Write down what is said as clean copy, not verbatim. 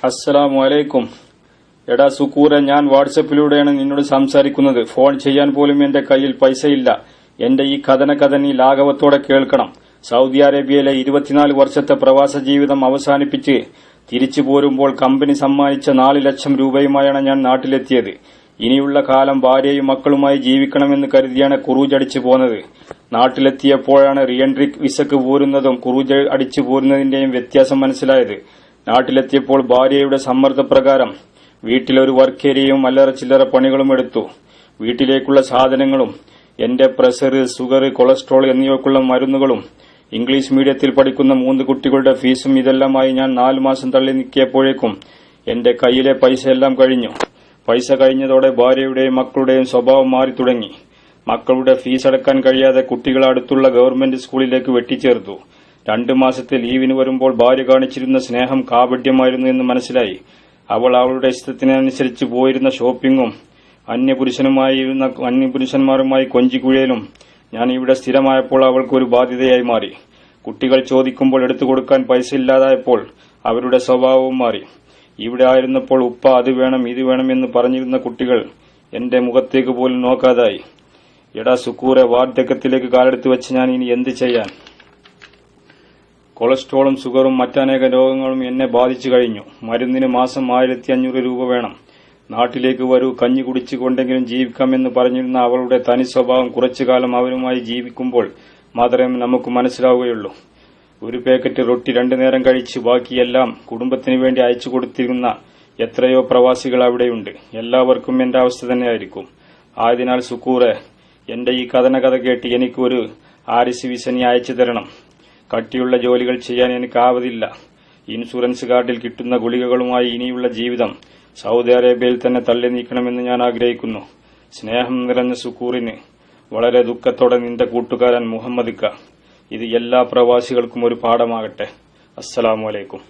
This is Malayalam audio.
അസ്സലാമു അലൈക്കും. എടാ സുക്കൂറെ, ഞാൻ വാട്സപ്പിലൂടെയാണ് നിന്നോട് സംസാരിക്കുന്നത്. ഫോൺ ചെയ്യാൻ പോലും എന്റെ കയ്യിൽ പൈസയില്ല. എന്റെ ഈ കഥ നീ ലാഘവത്തോടെ കേൾക്കണം. സൗദി അറേബ്യയിലെ 24 വർഷത്തെ പ്രവാസ ജീവിതം അവസാനിപ്പിച്ച് തിരിച്ചു പോരുമ്പോൾ കമ്പനി സമ്മാനിച്ച 4 ലക്ഷം രൂപയുമായാണ് ഞാൻ നാട്ടിലെത്തിയത്. ഇനിയുള്ള കാലം ഭാര്യയും മക്കളുമായി ജീവിക്കണമെന്ന് കരുതിയാണ് കുറൂജ് അടിച്ചു പോന്നത്. നാട്ടിലെത്തിയപ്പോഴാണ് റീഎൻട്രി വിസക്ക് പോരുന്നതും കുറൂജ് അടിച്ചു പോരുന്നതിന്റെയും വ്യത്യാസം മനസ്സിലായത്. നാട്ടിലെത്തിയപ്പോൾ ഭാര്യയുടെ സമ്മർദ്ദപ്രകാരം വീട്ടിലൊരു വർക്ക് ഏരിയയും അല്ലറ ചില്ലറ പണികളും എടുത്തു. വീട്ടിലേക്കുള്ള സാധനങ്ങളും എന്റെ പ്രഷർ, ഷുഗർ, കൊളസ്ട്രോൾ എന്നിവയ്ക്കുള്ള മരുന്നുകളും ഇംഗ്ലീഷ് മീഡിയത്തിൽ പഠിക്കുന്ന 3 കുട്ടികളുടെ ഫീസും ഇതെല്ലാമായി ഞാൻ 4 മാസം തള്ളി നീക്കിയപ്പോഴേക്കും എന്റെ കയ്യിലെ പൈസയെല്ലാം കഴിഞ്ഞു. പൈസ കഴിഞ്ഞതോടെ ഭാര്യയുടെയും മക്കളുടെയും സ്വഭാവം മാറി തുടങ്ങി. മക്കളുടെ ഫീസ് അടക്കാൻ കഴിയാതെ കുട്ടികളെ അടുത്തുള്ള ഗവൺമെന്റ് സ്കൂളിലേക്ക് വെട്ടിച്ചേർത്തു. 2 മാസത്തെ ലീവിന് വരുമ്പോൾ ഭാര്യ കാണിച്ചിരുന്ന സ്നേഹം കാപട്യമായിരുന്നു എന്ന് മനസ്സിലായി. അവൾ അവളുടെ ഇഷ്ടത്തിനനുസരിച്ച് പോയിരുന്ന ഷോപ്പിംഗും അന്യപുരുഷന്മാരുമായി കൊഞ്ചിക്കുഴയിലും ഞാൻ ഇവിടെ സ്ഥിരമായപ്പോൾ അവൾക്കൊരു ബാധ്യതയായി മാറി. കുട്ടികൾ ചോദിക്കുമ്പോൾ എടുത്തു കൊടുക്കാൻ പൈസ ഇല്ലാതായപ്പോൾ അവരുടെ സ്വഭാവവും മാറി. ഇവിടെ ആയിരുന്നപ്പോൾ ഉപ്പ അത് വേണം ഇത് വേണം എന്ന് പറഞ്ഞിരുന്ന കുട്ടികൾ എന്റെ മുഖത്തേക്ക് പോലും നോക്കാതായി. എടാ സുക്കൂറെ, വാർദ്ധക്യത്തിലേക്ക് കാലെടുത്ത് വെച്ച് ഞാൻ ഇനി എന്ത് ചെയ്യാൻ? കൊളസ്ട്രോളും ഷുഗറും മറ്റനേക രോഗങ്ങളും എന്നെ ബാധിച്ചു കഴിഞ്ഞു. മരുന്നിന് മാസം 1500 രൂപ വേണം. നാട്ടിലേക്ക് വരൂ, കഞ്ഞി കുടിച്ചുകൊണ്ടെങ്കിലും ജീവിക്കാമെന്ന് പറഞ്ഞിരുന്ന അവളുടെ തനി സ്വഭാവം കുറച്ചുകാലം അവരുമായി ജീവിക്കുമ്പോൾ മാത്രമേ നമുക്ക് മനസ്സിലാവുകയുള്ളൂ. ഒരു പാക്കറ്റ് റൊട്ടി 2 നേരം കഴിച്ച് ബാക്കിയെല്ലാം കുടുംബത്തിന് വേണ്ടി അയച്ചു കൊടുത്തിരുന്ന എത്രയോ പ്രവാസികൾ അവിടെയുണ്ട്. എല്ലാവർക്കും എന്റെ അവസ്ഥ തന്നെയായിരിക്കും. ആയതിനാൽ സുക്കൂറെ, എന്റെ ഈ കഥ കേട്ട് എനിക്ക് ഒരു ആരിസ് വിസ നീ അയച്ചു തരണം. കട്ടിയുള്ള ജോലികൾ ചെയ്യാൻ എനിക്കാവതില്ല. ഇൻഷുറൻസ് കാർഡിൽ കിട്ടുന്ന ഗുളികകളുമായി ഇനിയുള്ള ജീവിതം സൗദി അറേബ്യയിൽ തന്നെ തള്ളി നീക്കണമെന്ന് ഞാൻ ആഗ്രഹിക്കുന്നു. സ്നേഹം നിറഞ്ഞ സുക്കൂറിന് വളരെ ദുഃഖത്തോടെ നിന്റെ കൂട്ടുകാരൻ മുഹമ്മദ് ക. ഇത് എല്ലാ പ്രവാസികൾക്കും ഒരു പാഠമാകട്ടെ. അസ്സലാമു അലൈക്കും.